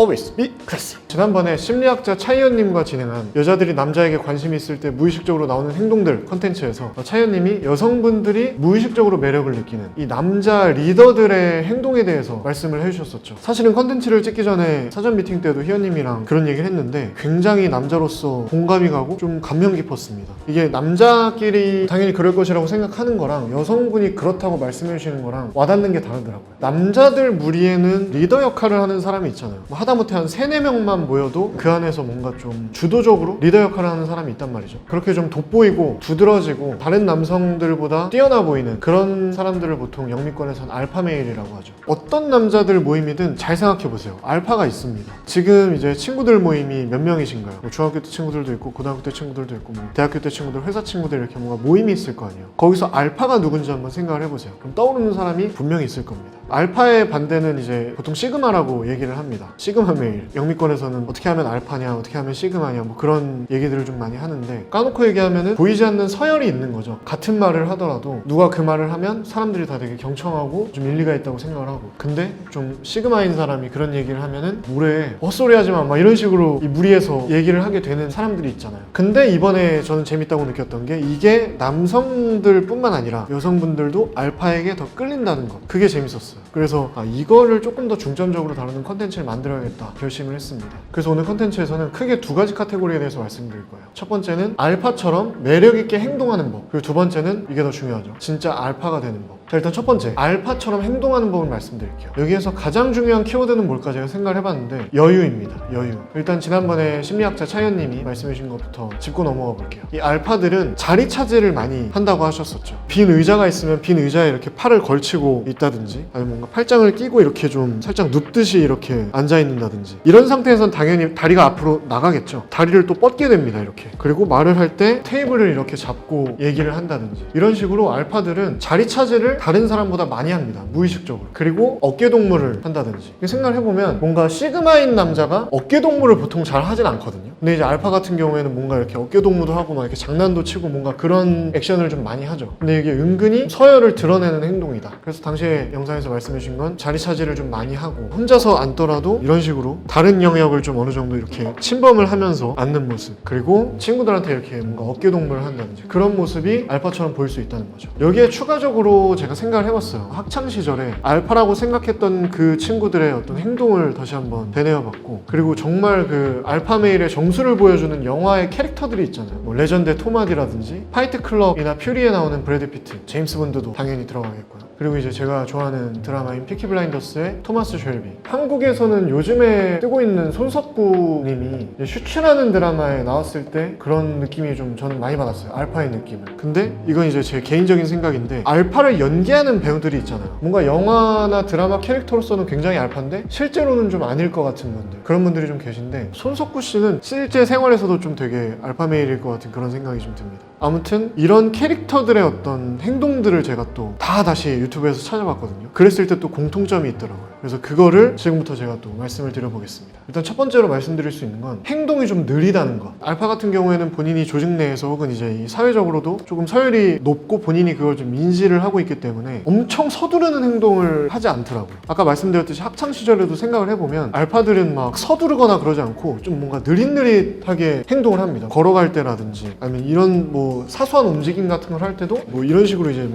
always be classy. 지난번에 심리학자 차이언님과 진행한 여자들이 남자에게 관심이 있을 때 무의식적으로 나오는 행동들 컨텐츠에서 차이언님이 여성분들이 무의식적으로 매력을 느끼는 이 남자 리더들의 행동에 대해서 말씀을 해주셨었죠. 사실은 컨텐츠를 찍기 전에 사전 미팅 때도 희연님이랑 그런 얘기를 했는데 굉장히 남자로서 공감이 가고 좀 감명 깊었습니다. 이게 남자끼리 당연히 그럴 것이라고 생각하는 거랑 여성분이 그렇다고 말씀해 주시는 거랑 와닿는 게 다르더라고요. 남자들 무리에는 리더 역할을 하는 사람이 있잖아요. 뭐 하다못해 한 3-4명만 모여도 그 안에서 뭔가 좀 주도적으로 리더 역할을 하는 사람이 있단 말이죠. 그렇게 좀 돋보이고 두드러지고 다른 남성들보다 뛰어나 보이는 그런 사람들을 보통 영미권에서는 알파메일이라고 하죠. 어떤 남자들 모임이든 잘 생각해 보세요. 알파가 있습니다. 지금 이제 친구들 모임이 몇 명이신가요? 뭐 중학교 때 친구들도 있고 고등학교 때 친구들도 있고 뭐 대학교 때 친구들, 회사 친구들 이렇게 뭔가 모임이 있을 거 아니에요. 거기서 알파가 누군지 한번 생각을 해보세요. 그럼 떠오르는 사람이 분명히 있을 겁니다. 알파의 반대는 이제 보통 시그마라고 얘기를 합니다. 시그마 메일. 영미권에서는 어떻게 하면 알파냐, 어떻게 하면 시그마냐 뭐 그런 얘기들을 좀 많이 하는데 까놓고 얘기하면은 보이지 않는 서열이 있는 거죠. 같은 말을 하더라도 누가 그 말을 하면 사람들이 다 되게 경청하고 좀 일리가 있다고 생각을 하고, 근데 좀 시그마인 사람이 그런 얘기를 하면은 뭐래, 헛소리 하지 마, 막 이런 식으로 이 무리해서 얘기를 하게 되는 사람들이 있잖아요. 근데 이번에 저는 재밌다고 느꼈던 게 이게 남성들 뿐만 아니라 여성분들도 알파에게 더 끌린다는 것, 그게 재밌었어요. 그래서 이거를 조금 더 중점적으로 다루는 컨텐츠를 만들어야겠다 결심을 했습니다. 그래서 오늘 컨텐츠에서는 크게 2가지 카테고리에 대해서 말씀드릴 거예요. 첫 번째는 알파처럼 매력있게 행동하는 법, 그리고 2번째는 이게 더 중요하죠. 진짜 알파가 되는 법. 자, 일단 첫 번째, 알파처럼 행동하는 법을 말씀드릴게요. 여기에서 가장 중요한 키워드는 뭘까 제가 생각을 해봤는데 여유입니다. 여유. 일단 지난번에 심리학자 차이언님이 말씀해 주신 것부터 짚고 넘어가 볼게요. 이 알파들은 자리 차지를 많이 한다고 하셨었죠. 빈 의자가 있으면 빈 의자에 이렇게 팔을 걸치고 있다든지, 아니면 뭔가 팔짱을 끼고 이렇게 좀 살짝 눕듯이 이렇게 앉아 있는다든지, 이런 상태에선 당연히 다리가 앞으로 나가겠죠. 다리를 또 뻗게 됩니다. 이렇게. 그리고 말을 할 때 테이블을 이렇게 잡고 얘기를 한다든지, 이런 식으로 알파들은 자리 차지를 다른 사람보다 많이 합니다. 무의식적으로. 그리고 어깨동무를 한다든지. 생각을 해보면 뭔가 시그마인 남자가 어깨동무를 보통 잘 하진 않거든요. 근데 이제 알파 같은 경우에는 뭔가 이렇게 어깨동무도 하고 막 이렇게 장난도 치고 뭔가 그런 액션을 좀 많이 하죠. 근데 이게 은근히 서열을 드러내는 행동이다. 그래서 당시에 영상에서 말씀해 주신 건 자리 차지를 좀 많이 하고 혼자서 앉더라도 이런 식으로 다른 영역을 좀 어느 정도 이렇게 침범을 하면서 앉는 모습, 그리고 친구들한테 이렇게 뭔가 어깨동무를 한다든지 그런 모습이 알파처럼 보일 수 있다는 거죠. 여기에 추가적으로 제가 생각을 해봤어요. 학창시절에 알파라고 생각했던 그 친구들의 어떤 행동을 다시 한번 되뇌어봤고, 그리고 정말 그 알파메일의 정수를 보여주는 영화의 캐릭터들이 있잖아요. 뭐 레전드의 토마디라든지 파이트클럽이나 퓨리에 나오는 브래드 피트, 제임스 본드도 당연히 들어가겠고요. 그리고 이제 제가 좋아하는 드라마인 피키 블라인더스의 토마스 쉘비. 한국에서는 요즘에 뜨고 있는 손석구 님이 슈츠라는 드라마에 나왔을 때 그런 느낌이 좀 저는 많이 받았어요. 알파의 느낌을. 근데 이건 이제 제 개인적인 생각인데, 알파를 연기하는 배우들이 있잖아요. 뭔가 영화나 드라마 캐릭터로서는 굉장히 알파인데 실제로는 좀 아닐 것 같은 분들, 그런 분들이 좀 계신데, 손석구 씨는 실제 생활에서도 좀 되게 알파메일일 것 같은 그런 생각이 좀 듭니다. 아무튼 이런 캐릭터들의 어떤 행동들을 제가 또 다시 유튜브에서 찾아봤거든요. 그랬을 때 또 공통점이 있더라고요. 그래서 그거를 지금부터 제가 또 말씀을 드려보겠습니다. 일단 첫 번째로 말씀드릴 수 있는 건 행동이 좀 느리다는 것. 알파 같은 경우에는 본인이 조직 내에서 혹은 이제 이 사회적으로도 조금 서열이 높고 본인이 그걸 좀 인지를 하고 있기 때문에 엄청 서두르는 행동을 하지 않더라고요. 아까 말씀드렸듯이 학창시절에도 생각을 해보면 알파들은 막 서두르거나 그러지 않고 좀 뭔가 느릿느릿하게 행동을 합니다. 걸어갈 때라든지 아니면 이런 뭐 사소한 움직임 같은 걸 할 때도 뭐 이런 식으로 이제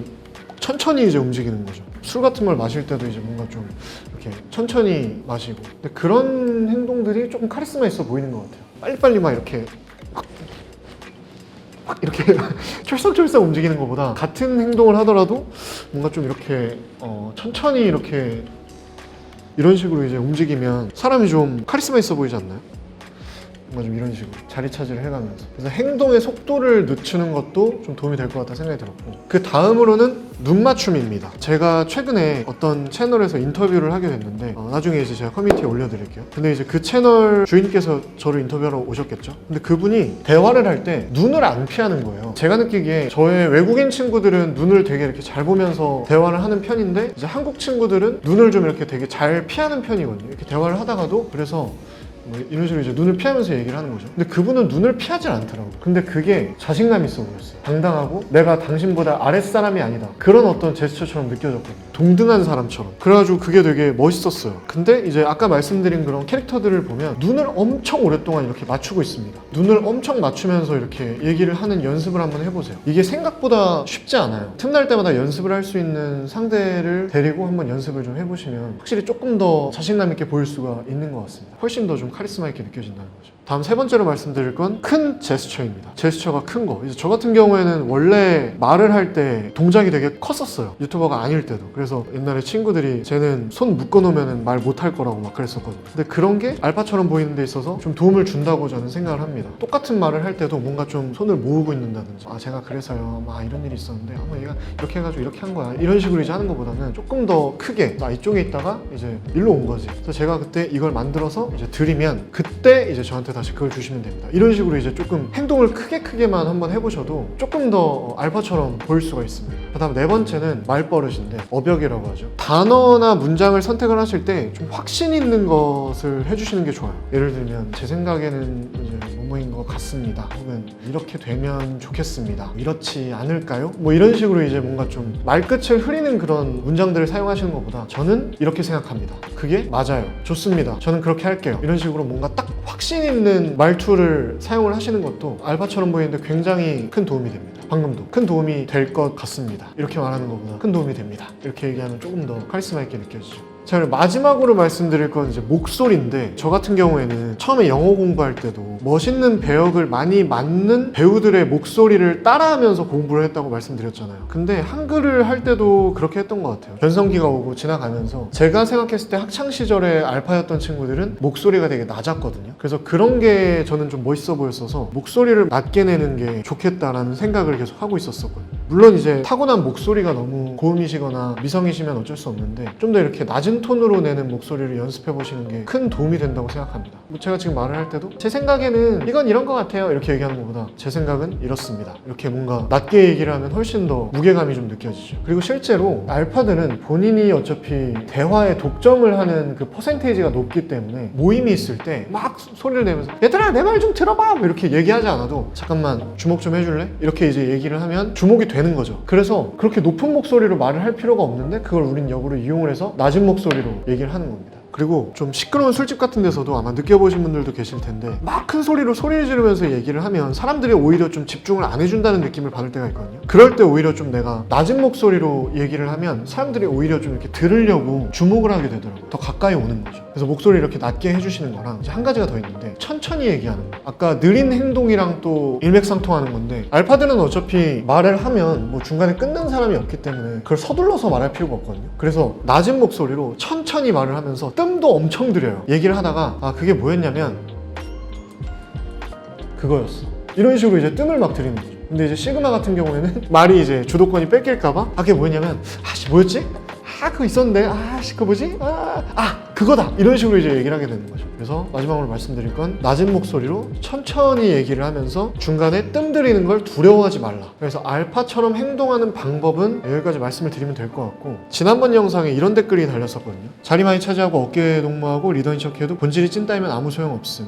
천천히 이제 움직이는 거죠. 술 같은 걸 마실 때도 이제 뭔가 좀 이렇게 천천히 마시고, 근데 그런 행동들이 조금 카리스마 있어 보이는 것 같아요. 빨리빨리 막 이렇게 막 이렇게 철썩철썩 움직이는 것보다 같은 행동을 하더라도 뭔가 좀 이렇게 천천히 이렇게 이런 식으로 이제 움직이면 사람이 좀 카리스마 있어 보이지 않나요? 뭔가 좀 이런 식으로 자리 차지를 해가면서. 그래서 행동의 속도를 늦추는 것도 좀 도움이 될 것 같다 생각이 들었고, 그 다음으로는 눈 맞춤입니다. 제가 최근에 어떤 채널에서 인터뷰를 하게 됐는데 나중에 이제 제가 커뮤니티에 올려드릴게요. 근데 이제 그 채널 주인께서 저를 인터뷰하러 오셨겠죠. 근데 그분이 대화를 할 때 눈을 안 피하는 거예요. 제가 느끼기에 저의 외국인 친구들은 눈을 되게 이렇게 잘 보면서 대화를 하는 편인데, 이제 한국 친구들은 눈을 좀 이렇게 되게 잘 피하는 편이거든요. 이렇게 대화를 하다가도. 그래서 뭐 이런 식으로 이제 눈을 피하면서 얘기를 하는 거죠. 근데 그분은 눈을 피하지 않더라고요. 근데 그게 자신감 있어 보였어요. 당당하고 내가 당신보다 아랫사람이 아니다, 그런 어떤 제스처처럼 느껴졌거든요. 동등한 사람처럼. 그래가지고 그게 되게 멋있었어요. 근데 이제 아까 말씀드린 그런 캐릭터들을 보면 눈을 엄청 오랫동안 이렇게 맞추고 있습니다. 눈을 엄청 맞추면서 이렇게 얘기를 하는 연습을 한번 해보세요. 이게 생각보다 쉽지 않아요. 틈날 때마다 연습을 할 수 있는 상대를 데리고 한번 연습을 좀 해보시면 확실히 조금 더 자신감 있게 보일 수가 있는 것 같습니다. 훨씬 더 좀 카리스마 있게 느껴진다는 거죠. 다음 세 번째로 말씀드릴 건 큰 제스처입니다. 제스처가 큰 거. 이제 저 같은 경우에는 원래 말을 할 때 동작이 되게 컸었어요. 유튜버가 아닐 때도. 그래서 옛날에 친구들이 쟤는 손 묶어놓으면 말 못할 거라고 막 그랬었거든요. 근데 그런 게 알파처럼 보이는 데 있어서 좀 도움을 준다고 저는 생각을 합니다. 똑같은 말을 할 때도 뭔가 좀 손을 모으고 있는다든지, 아 제가 그래서요, 막 이런 일이 있었는데 한번 얘가 이렇게 해가지고 이렇게 한 거야, 이런 식으로 이제 하는 것보다는 조금 더 크게, 나 이쪽에 있다가 이제 일로 온 거지. 그래서 제가 그때 이걸 만들어서 이제 드리면 그때 이제 저한테 다시 그걸 주시면 됩니다. 이런 식으로 이제 조금 행동을 크게만 한번 해보셔도 조금 더 알파처럼 보일 수가 있습니다. 그다음 네 번째는 말버릇인데, 어벽이라고 하죠. 단어나 문장을 선택을 하실 때 좀 확신 있는 것을 해주시는 게 좋아요. 예를 들면 제 생각에는 이제 뭐뭐인 것 같습니다, 혹은 이렇게 되면 좋겠습니다, 이렇지 않을까요? 뭐 이런 식으로 이제 뭔가 좀 말끝을 흐리는 그런 문장들을 사용하시는 것보다 저는 이렇게 생각합니다, 그게 맞아요, 좋습니다, 저는 그렇게 할게요, 이런 식으로 뭔가 딱 확신 있는 말투를 사용을 하시는 것도 알파처럼 보이는데 굉장히 큰 도움이 됩니다. 방금도 큰 도움이 될 것 같습니다, 이렇게 말하는 것보다 큰 도움이 됩니다, 이렇게 얘기하면 조금 더 카리스마 있게 느껴지죠. 자, 그리고 마지막으로 말씀드릴 건 이제 목소리인데, 저 같은 경우에는 처음에 영어 공부할 때도 멋있는 배역을 많이 맡는 배우들의 목소리를 따라하면서 공부를 했다고 말씀드렸잖아요. 근데 한글을 할 때도 그렇게 했던 것 같아요. 변성기가 오고 지나가면서 제가 생각했을 때 학창시절에 알파였던 친구들은 목소리가 되게 낮았거든요. 그래서 그런 게 저는 좀 멋있어 보였어서 목소리를 낮게 내는 게 좋겠다라는 생각을 계속 하고 있었거든요. 물론 이제 타고난 목소리가 너무 고음이시거나 미성이시면 어쩔 수 없는데, 좀 더 이렇게 낮은 톤으로 내는 목소리를 연습해 보시는 게 큰 도움이 된다고 생각합니다. 뭐 제가 지금 말을 할 때도 제 생각에는 이건 이런 것 같아요, 이렇게 얘기하는 것보다 제 생각은 이렇습니다, 이렇게 뭔가 낮게 얘기를 하면 훨씬 더 무게감이 좀 느껴지죠. 그리고 실제로 알파들은 본인이 어차피 대화에 독점을 하는 그 퍼센테이지가 높기 때문에 모임이 있을 때 막 소리를 내면서 얘들아 내 말 좀 들어봐, 뭐 이렇게 얘기하지 않아도 잠깐만 주목 좀 해줄래? 이렇게 이제 얘기를 하면 주목이 되는 거죠. 그래서 그렇게 높은 목소리로 말을 할 필요가 없는데 그걸 우린 역으로 이용을 해서 낮은 목소리로 얘기를 하는 겁니다. 그리고 좀 시끄러운 술집 같은 데서도 아마 느껴보신 분들도 계실 텐데, 막 큰 소리로 소리를 지르면서 얘기를 하면 사람들이 오히려 좀 집중을 안 해준다는 느낌을 받을 때가 있거든요. 그럴 때 오히려 좀 내가 낮은 목소리로 얘기를 하면 사람들이 오히려 좀 이렇게 들으려고 주목을 하게 되더라고요. 더 가까이 오는 거죠. 그래서 목소리 이렇게 낮게 해주시는 거랑 이제 한 가지가 더 있는데, 천천히 얘기하는 거. 아까 느린 행동이랑 또 일맥상통하는 건데, 알파들은 어차피 말을 하면 뭐 중간에 끊는 사람이 없기 때문에 그걸 서둘러서 말할 필요가 없거든요. 그래서 낮은 목소리로 천천히 말을 하면서 뜸도 엄청 들여요. 얘기를 하다가 아 그게 뭐였냐면 그거였어, 이런 식으로 이제 뜸을 막 들이는 거죠. 근데 이제 시그마 같은 경우에는 말이 이제 주도권이 뺏길까봐 아 그게 뭐였냐면 아씨 뭐였지? 아 그거 있었는데 아씨 그거 뭐지? 그거다, 이런 식으로 이제 얘기를 하게 되는 거죠. 그래서 마지막으로 말씀드릴 건 낮은 목소리로 천천히 얘기를 하면서 중간에 뜸 들이는 걸 두려워하지 말라. 그래서 알파처럼 행동하는 방법은 여기까지 말씀을 드리면 될 것 같고, 지난번 영상에 이런 댓글이 달렸었거든요. 자리 많이 차지하고 어깨 동무하고 리더인 척해도 본질이 찐따이면 아무 소용없음.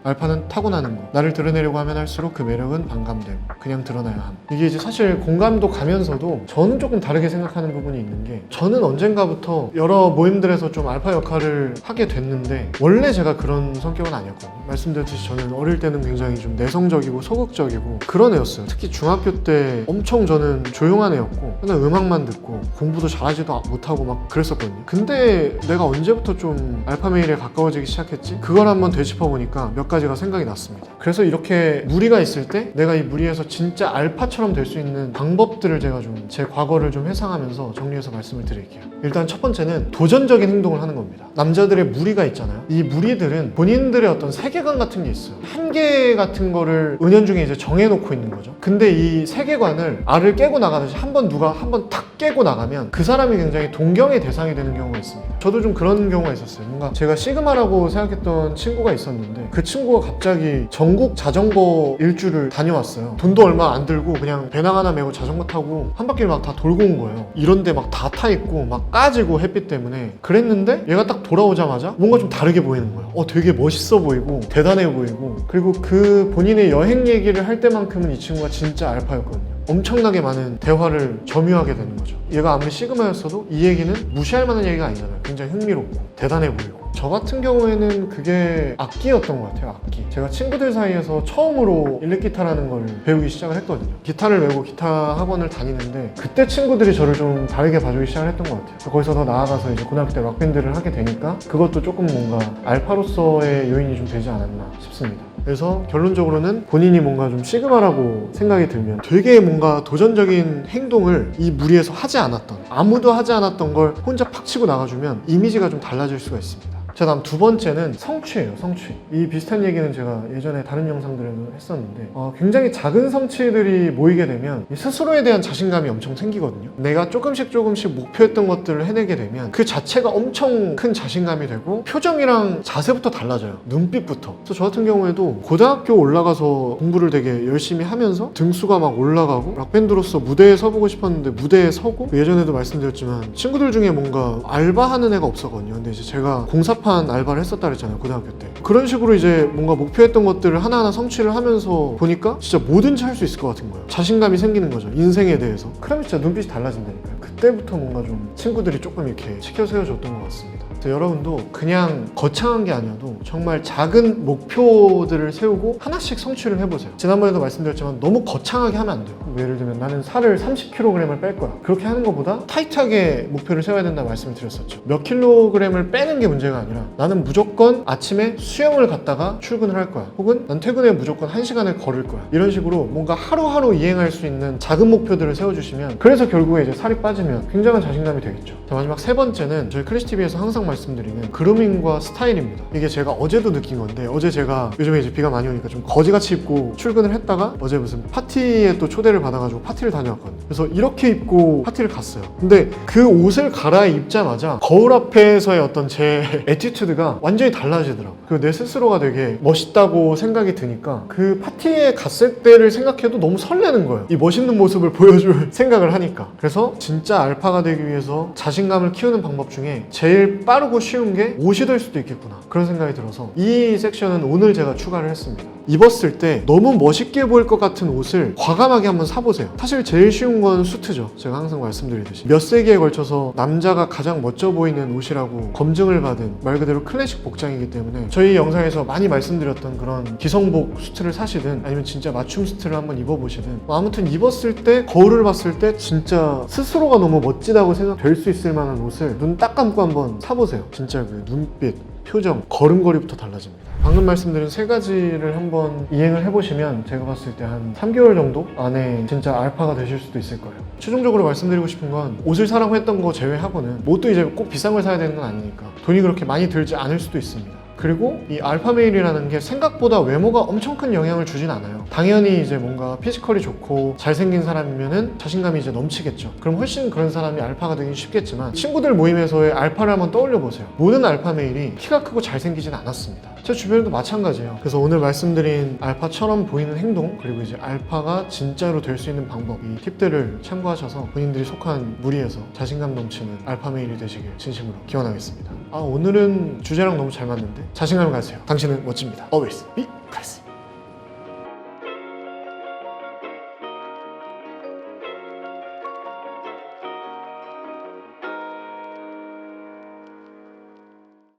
알파는 타고나는 거. 나를 드러내려고 하면 할수록 그 매력은 반감됨. 그냥 드러나야 함. 이게 이제 사실 공감도 가면서도 저는 조금 다르게 생각하는 부분이 있는 게, 저는 언젠가부터 여러 모임들에서 좀 알파 역할을 하게 됐는데 원래 제가 그런 성격은 아니었거든요. 말씀드렸듯이 저는 어릴 때는 굉장히 좀 내성적이고 소극적이고 그런 애였어요. 특히 중학교 때 엄청 저는 조용한 애였고 그냥 음악만 듣고 공부도 잘하지도 못하고 막 그랬었거든요. 근데 내가 언제부터 좀 알파메일에 가까워지기 시작했지? 그걸 한번 되짚어보니까 몇 가지가 생각이 났습니다. 그래서 이렇게 무리가 있을 때 내가 이 무리에서 진짜 알파처럼 될 수 있는 방법들을 제가 좀 제 과거를 좀 회상하면서 정리해서 말씀을 드릴게요. 일단 첫 번째는 도전적인 행동을 하는 겁니다. 남자들의 무리가 있잖아요. 이 무리들은 본인들의 어떤 세계관 같은 게 있어요. 한계 같은 거를 은연중에 이제 정해놓고 있는 거죠. 근데 이 세계관을 알을 깨고 나가듯이 누가 한 번 탁 깨고 나가면 그 사람이 굉장히 동경의 대상이 되는 경우가 있습니다. 저도 좀 그런 경우가 있었어요. 뭔가 제가 시그마라고 생각했던 친구가 있었는데 그 친구가 갑자기 전국 자전거 일주를 다녀왔어요. 돈도 얼마 안 들고 그냥 배낭 하나 메고 자전거 타고 한 바퀴를 막 다 돌고 온 거예요. 이런데 막 다 타 있고 막 까지고 햇빛 때문에 그랬는데 얘가 딱 돌아오자마자 뭔가 좀 다르게 보이는 거예요. 되게 멋있어 보이고 대단해 보이고, 그리고 그 본인의 여행 얘기를 할 때만큼은 이 친구가 진짜 알파였거든요. 엄청나게 많은 대화를 점유하게 되는 거죠. 얘가 아무리 시그마였어도 이 얘기는 무시할 만한 얘기가 아니잖아요. 굉장히 흥미롭고 대단해 보이고. 저 같은 경우에는 그게 악기였던 것 같아요. 악기. 제가 친구들 사이에서 처음으로 일렉기타라는 걸 배우기 시작을 했거든요. 기타를 메고 기타 학원을 다니는데 그때 친구들이 저를 좀 다르게 봐주기 시작을 했던 것 같아요. 거기서 더 나아가서 이제 고등학교 때 락밴드를 하게 되니까 그것도 조금 뭔가 알파로서의 요인이 좀 되지 않았나 싶습니다. 그래서 결론적으로는 본인이 뭔가 좀 시그마라고 생각이 들면 되게 뭔가 도전적인 행동을 이 무리에서 하지 않았던, 아무도 하지 않았던 걸 혼자 팍 치고 나가주면 이미지가 좀 달라질 수가 있습니다. 자, 다음 두 번째는 성취예요. 성취. 이 비슷한 얘기는 제가 예전에 다른 영상들에도 했었는데 굉장히 작은 성취들이 모이게 되면 스스로에 대한 자신감이 엄청 생기거든요. 내가 조금씩 목표했던 것들을 해내게 되면 그 자체가 엄청 큰 자신감이 되고 표정이랑 자세부터 달라져요. 눈빛부터. 그래서 저 같은 경우에도 고등학교 올라가서 공부를 되게 열심히 하면서 등수가 막 올라가고 락밴드로서 무대에 서보고 싶었는데 무대에 서고, 예전에도 말씀드렸지만 친구들 중에 뭔가 알바하는 애가 없었거든요. 근데 이제 제가 공사판 알바를 했었다 그랬잖아요, 고등학교 때. 그런 식으로 이제 뭔가 목표했던 것들을 하나하나 성취를 하면서 보니까 진짜 뭐든지 할 수 있을 것 같은 거예요. 자신감이 생기는 거죠, 인생에 대해서. 그러면 진짜 눈빛이 달라진다니까요. 그때부터 뭔가 좀 친구들이 조금 이렇게 치켜 세워줬던 것 같습니다. 여러분도 그냥 거창한 게 아니어도 정말 작은 목표들을 세우고 하나씩 성취를 해보세요. 지난번에도 말씀드렸지만 너무 거창하게 하면 안 돼요. 예를 들면 나는 살을 30kg을 뺄 거야. 그렇게 하는 것보다 타이트하게 목표를 세워야 된다고 말씀을 드렸었죠. 몇 킬로그램을 빼는 게 문제가 아니라 나는 무조건 아침에 수영을 갔다가 출근을 할 거야. 혹은 난 퇴근에 무조건 1시간을 걸을 거야. 이런 식으로 뭔가 하루하루 이행할 수 있는 작은 목표들을 세워주시면, 그래서 결국에 이제 살이 빠지면 굉장한 자신감이 되겠죠. 자, 마지막 세 번째는 저희 클래시TV에서 항상 말씀드리는 그루밍과 스타일입니다. 이게 제가 어제도 느낀 건데, 어제 제가 요즘에 이제 비가 많이 오니까 좀 거지같이 입고 출근을 했다가 어제 무슨 파티에 또 초대를 받아가지고 파티를 다녀왔거든요. 그래서 이렇게 입고 파티를 갔어요. 근데 그 옷을 갈아입자마자 거울 앞에서의 어떤 제 애티튜드가 완전히 달라지더라고요. 그리고 내 스스로가 되게 멋있다고 생각이 드니까 그 파티에 갔을 때를 생각해도 너무 설레는 거예요. 이 멋있는 모습을 보여줄 생각을 하니까. 그래서 진짜 알파가 되기 위해서 자신감을 키우는 방법 중에 제일 빠르고 쉬운 게 옷이 될 수도 있겠구나, 그런 생각이 들어서 이 섹션은 오늘 제가 추가를 했습니다. 입었을 때 너무 멋있게 보일 것 같은 옷을 과감하게 한번 사보세요. 사실 제일 쉬운 건 수트죠. 제가 항상 말씀드리듯이 몇 세기에 걸쳐서 남자가 가장 멋져 보이는 옷이라고 검증을 받은 말 그대로 클래식 복장이기 때문에 저희 영상에서 많이 말씀드렸던 그런 기성복 수트를 사시든 아니면 진짜 맞춤 수트를 한번 입어보시든, 아무튼 입었을 때 거울을 봤을 때 진짜 스스로가 너무 멋지다고 생각될 수 있을 만한 옷을 눈 딱 감고 한번 사보세요. 진짜 그 눈빛, 표정, 걸음걸이부터 달라집니다. 방금 말씀드린 세 가지를 한번 이행을 해보시면 제가 봤을 때 한 3개월 정도 안에 진짜 알파가 되실 수도 있을 거예요. 최종적으로 말씀드리고 싶은 건 옷을 사라고 했던 거 제외하고는 뭣도 이제 꼭 비싼 걸 사야 되는 건 아니니까 돈이 그렇게 많이 들지 않을 수도 있습니다. 그리고 이 알파메일이라는 게 생각보다 외모가 엄청 큰 영향을 주진 않아요. 당연히 이제 뭔가 피지컬이 좋고 잘생긴 사람이면은 자신감이 이제 넘치겠죠. 그럼 훨씬 그런 사람이 알파가 되긴 쉽겠지만, 친구들 모임에서의 알파를 한번 떠올려 보세요. 모든 알파메일이 키가 크고 잘생기진 않았습니다. 제 주변에도 마찬가지예요. 그래서 오늘 말씀드린 알파처럼 보이는 행동, 그리고 이제 알파가 진짜로 될 수 있는 방법, 이 팁들을 참고하셔서 본인들이 속한 무리에서 자신감 넘치는 알파메일이 되시길 진심으로 기원하겠습니다. 오늘은 주제랑 너무 잘 맞는데 자신감을 가지세요. 당신은 멋집니다. Always be classy.